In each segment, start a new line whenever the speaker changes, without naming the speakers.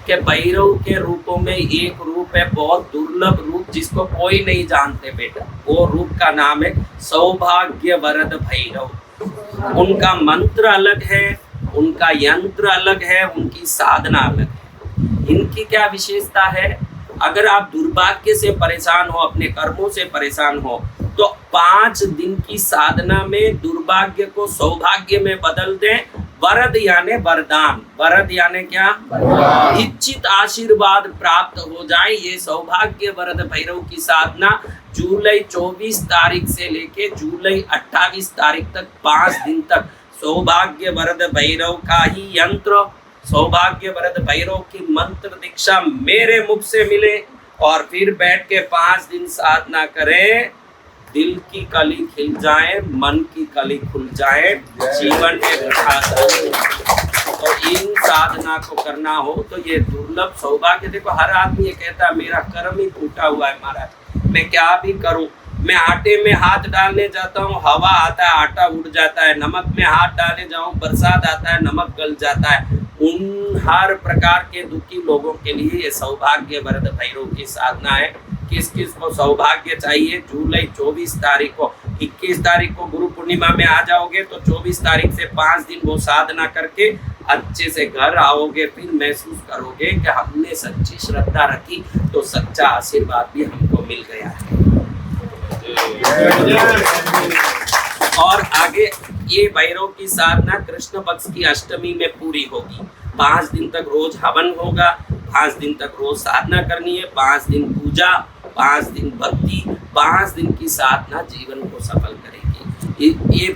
कि भैरव के रूपों में एक रूप है, बहुत दुर्लभ रूप जिसको कोई नहीं जानते बेटा। वो रूप का नाम है सौभाग्य वरद भैरव। उनका मंत्र अलग है, उनका यंत्र अलग है, उनकी साधना अलग है। इनकी क्या विशेषता है? अगर आप दुर्भाग्य से परेशान हो, अपने कर्मों से परेशान हो, तो 5 दिन की साधना में दुर्भाग्य को सौभाग्य में बदल दें। वरद यानी वरदान, वरद यानी क्या? इच्छित आशीर्वाद प्राप्त हो जाए। ये सौभाग्य वरद भैरव की साधना जुलाई 24 तारीख से लेके जुलाई 28 तारीख तक 5 दिन तक सौभाग्य वरद भैरव का ही यंत्र, सौभाग्य वरद भैरव की मंत्र दीक्षा मेरे मुख से मिले और फिर बैठ के 5 दिन साधना करें। दिल की कली खिल जाए, मन की कली खुल जाए, जीवन में विकास हो। तो इन साधना को करना हो तो ये दुर्लभ सौभाग्य। देखो हर आदमी ये कहता है मेरा कर्म ही टूटा हुआ है महाराज, मैं क्या भी करूं। मैं आटे में हाथ डालने जाता हूँ, हवा आता है, आटा उड़ जाता है। नमक में हाथ डालने जाऊँ, बरसात आता है, नमक गल जाता है। उन हर प्रकार के दुखी लोगों के लिए ये सौभाग्य वरद भैरव की साधना है। किस किस को सौभाग्य चाहिए? जुलाई 24 तारीख को, 21 तारीख को गुरु पूर्णिमा में आ जाओगे तो 24 तारीख से 5 दिन वो साधना करके अच्छे से घर आओगे। फिर महसूस करोगे कि हमने सच्ची श्रद्धा रखी तो सच्चा आशीर्वाद भी हमको मिल गया है। और आगे ये भैरव की साधना कृष्ण पक्ष की अष्टमी में पूरी होगी। 5 दिन तक रोज हवन होगा, 5 दिन तक रोज साधना करनी है, 5 दिन पूजा, 5 दिन भक्ति, 5 दिन की साधना जीवन को सफल करेगी। ये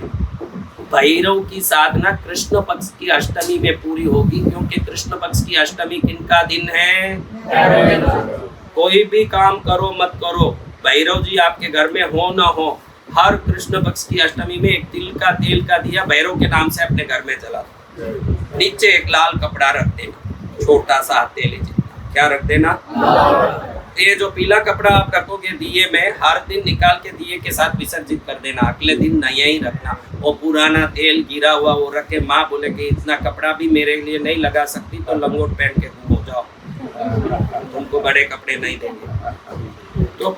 भैरव की साधना कृष्ण पक्ष की अष्टमी में पूरी होगी, क्योंकि कृष्ण पक्ष की अष्टमी किनका दिन है? कोई भी काम करो मत करो, भैरव जी आपके घर में हो ना हो, हर कृष्ण पक्ष की अष्टमी में एक तिल का तेल का दिया भैरव के नाम से अपने घर में जला दो। नीचे एक लाल कपड़ा रख देना, छोटा सा तेल जितना, क्या रख देना? ये जो पीला कपड़ा आप रखोगे दिए में, हर दिन निकाल के दिए के साथ विसर्जित कर देना। अगले दिन नया ही रखना। वो पुराना तेल गिरा हुआ वो रख के माँ बोले कि इतना कपड़ा भी मेरे लिए नहीं लगा सकती तो लंगोट पहन के तुम हो जाओ, तुमको बड़े कपड़े नहीं देंगे। तो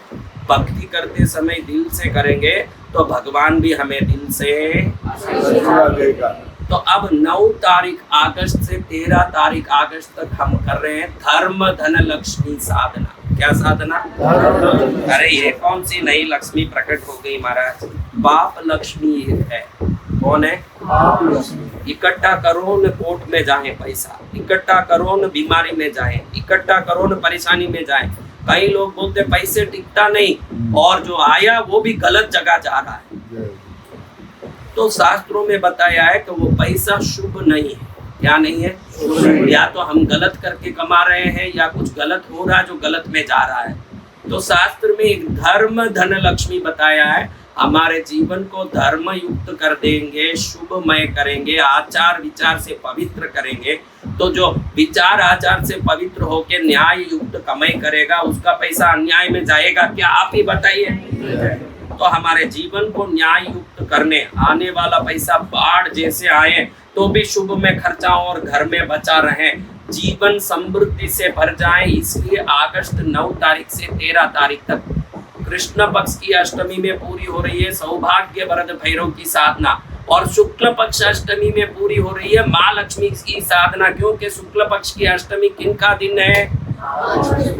भक्ति करते समय दिल से करेंगे तो भगवान भी हमें दिल से देगा। तो अब 9 तारीख अगस्त से 13 तारीख अगस्त तक हम कर रहे हैं धर्म धन लक्ष्मी साधना। क्या साधना? अरे ये कौन सी नई लक्ष्मी प्रकट हो गई महाराज? बाप लक्ष्मी है। कौन है? इकट्ठा करो न कोर्ट में जाए पैसा, इकट्ठा करो न बीमारी में जाए, इकट्ठा करो न परेशानी में जाए। कई लोग बोलते पैसे टिकता नहीं, और जो आया वो भी गलत जगह जा रहा है। तो शास्त्रों में बताया है कि वो पैसा शुभ नहीं है। क्या नहीं है? या तो हम गलत करके कमा रहे हैं या कुछ गलत हो रहा है जो गलत में जा रहा है। तो शास्त्र में एक धर्म धन लक्ष्मी बताया है। हमारे जीवन को धर्म युक्त कर देंगे, शुभमय करेंगे, आचार विचार से पवित्र करेंगे। तो जो विचार आचार से पवित्र होकर न्याय युक्त कमाई करेगा उसका पैसा अन्याय में जाएगा क्या? आप ही बताइए। तो हमारे जीवन को न्याय युक्त करने, आने वाला पैसा बाढ़ जैसे आए तो भी शुभ में खर्चा और घर में बचा रहे, जीवन समृद्धि से भर जाए। इसलिए अगस्त 9 तारीख से 13 तारीख तक कृष्ण पक्ष की अष्टमी में पूरी हो रही है सौभाग्य वरद भैरव की साधना, और शुक्ल पक्ष अष्टमी में पूरी हो रही है माँ लक्ष्मी की साधना। क्योंकि शुक्ल पक्ष की अष्टमी किनका दिन है?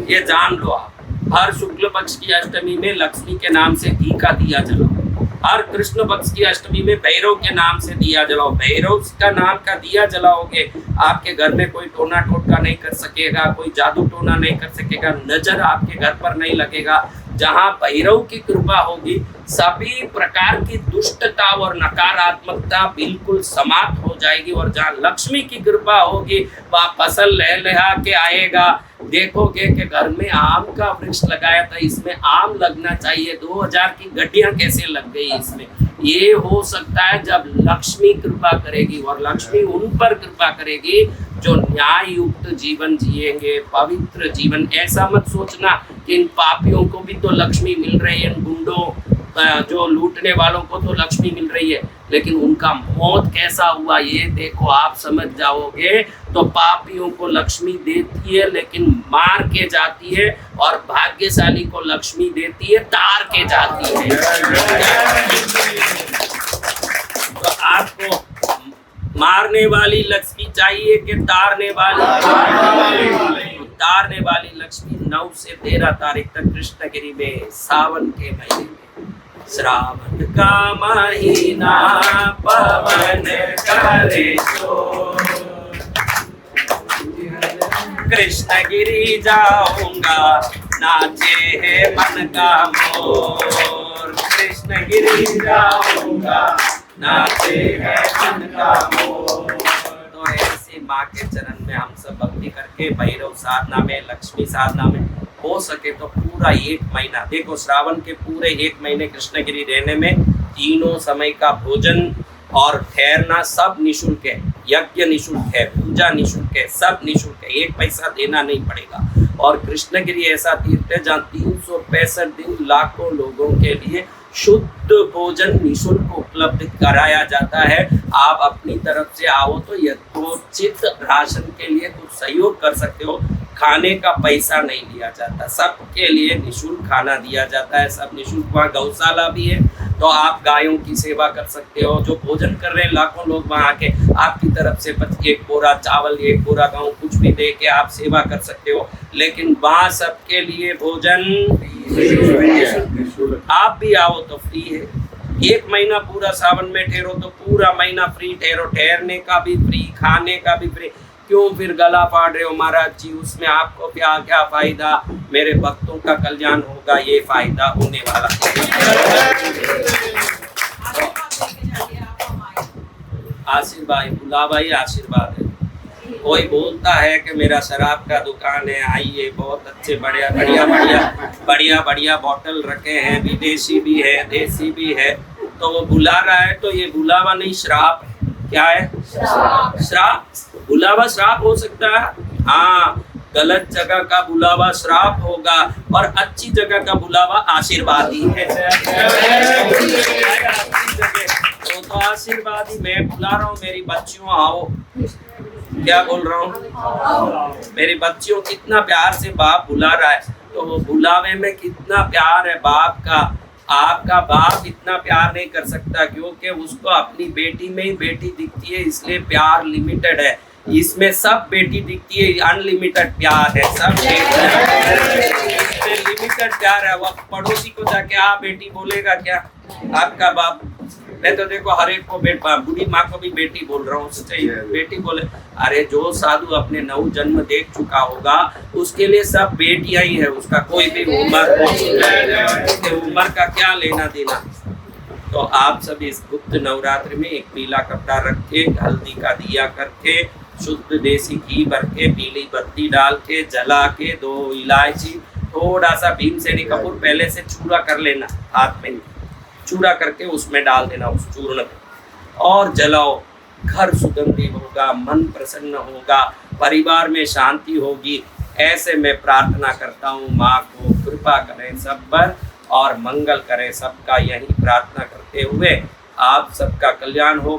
ये जान लो आप। हर शुक्ल पक्ष की अष्टमी में लक्ष्मी के नाम से घी का दिया जलाओ। हर कृष्ण पक्ष की अष्टमी में भैरव के नाम से दिया जलाओ। भैरव का नाम का दिया जलाओगे, आपके घर में कोई टोना टोटका नहीं कर सकेगा, कोई जादू टोना नहीं कर सकेगा, नजर आपके घर पर नहीं लगेगा। जहाँ भैरव की कृपा होगी सभी प्रकार की दुष्टता और नकारात्मकता बिल्कुल समाप्त हो जाएगी। और जहाँ लक्ष्मी की कृपा होगी वहाँ फसल लहलहा के आएगा। देखोगे कि घर में आम का वृक्ष लगाया था, इसमें आम लगना चाहिए, 2000 की गड्डियां कैसे लग गई इसमें? ये हो सकता है जब लक्ष्मी कृपा करेगी, और लक्ष्मी उन पर कृपा करेगी जो न्याय युक्त जीवन जिएंगे, पवित्र जीवन। ऐसा मत सोचना कि इन पापियों को भी तो लक्ष्मी मिल रही है, इन गुंडों जो लूटने वालों को तो लक्ष्मी मिल रही है। लेकिन उनका मौत कैसा हुआ ये देखो, आप समझ जाओगे। तो पापियों को लक्ष्मी देती है लेकिन मार के जाती है, और भाग्यशाली को लक्ष्मी देती है तार के जाती है। तो आपको मारने वाली लक्ष्मी चाहिए कि तारने वाली? तारने वाली लक्ष्मी 9 से 13 तारीख तक कृष्णगिरी में सावन के महीने में, श्रावण का महीना पवन करे शोर, कृष्णगिरी जाऊंगा नाचे है मन का मोर, कृष्णगिरी जाऊंगा नाचे है मन का मोर। तो ऐसे माँ के चरण में हम सब भक्ति करके भैरव साधना में, लक्ष्मी साधना में, हो सके तो पूरा 1 महीना, देखो श्रावण के पूरे 1 महीने कृष्णगिरी रहने में तीनों समय का भोजन और ठहरना सब निःशुल्क है, यज्ञ निःशुल्क है, पूजा निःशुल्क है, सब निःशुल्क है, 1 पैसा देना नहीं पड़ेगा। और कृष्णगिरी ऐसा तीर्थ है जहाँ 365 दिन लाखों लोगों के लिए शुद्ध भोजन निःशुल्क उपलब्ध कराया जाता है। आप अपनी तरफ से आओ तो यथोचित राशन के लिए कुछ सहयोग कर सकते हो, खाने का पैसा नहीं लिया जाता, सबके लिए निःशुल्क खाना दिया जाता है, सब निःशुल्क। वहाँ गौशाला भी है तो आप गायों की सेवा कर सकते हो, जो भोजन कर रहे हैं लाखों लोग वहाँ आके आपकी तरफ से 1 बोरा चावल, 1 बोरा गेहूं कुछ भी दे के आप सेवा कर सकते हो, लेकिन वहाँ सबके लिए भोजन आप भी आओ तो फ्री है। 1 महीना पूरा सावन में ठहरो तो पूरा महीना फ्री ठहरो, ठहरने का भी फ्री, खाने का भी फ्री। क्यों फिर गला फाड़ रहे हो महाराज जी, उसमें आपको क्या क्या फायदा? मेरे भक्तों का कल्याण होगा, ये फायदा होने वाला आशीर्वाद, बुलावा ही आशीर्वाद है। कोई बोलता है कि मेरा शराब का दुकान है, आइए, बहुत अच्छे बढ़िया बढ़िया बढ़िया बढ़िया बढ़िया बोतल रखे हैं, विदेशी भी है देसी भी है, तो वो बुला रहा है, तो ये बुलावा नहीं श्राप है। क्या है? श्राप। बुलावा श्राप हो सकता है, हाँ, गलत जगह का बुलावा श्राप होगा और अच्छी जगह का बुलावा आशीर्वाद ही है। तो आशीर्वाद ही मैं बुला रहा हूँ, मेरी बच्चियों आओ। क्या बोल रहा हूँ? मेरी बच्चियों कितना प्यार से बाप बुला रहा है, तो वो बुलावे में कितना प्यार है बाप का। आपका बाप इतना प्यार नहीं कर सकता क्योंकि उसको अपनी बेटी में ही बेटी दिखती है, इसलिए प्यार लिमिटेड है। इसमें सब बेटी दिखती है, अनलिमिटेड प्यार है, सब लिमिटेड प्यार है। वो पड़ोसी को जाके आ बेटी बोलेगा क्या आपका बाप? मैं तो देखो हर एक को बूढ़ी माँ को भी बेटी बोल रहा हूँ, सच्चाई बेटी बोले। अरे जो साधु अपने 9 जन्म देख चुका होगा उसके लिए सब बेटियां ही है, उसका कोई भी उम्र का क्या लेना देना। तो आप सब इस गुप्त नवरात्रि में एक पीला कपड़ा रख के, हल्दी का दिया करके, शुद्ध देसी घी भर के, पीली बत्ती डाल के, जला के, 2 इलायची, थोड़ा सा भीमसेनी कपूर पहले से चूरा कर लेना, हाथ में चूरा करके उसमें डाल देना उस चूर्ण को, और जलाओ। घर सुगंधी होगा, मन प्रसन्न होगा, परिवार में शांति होगी। ऐसे मैं प्रार्थना करता हूँ, माँ को कृपा करें सब पर और मंगल करें सबका, यही प्रार्थना करते हुए आप सबका कल्याण हो।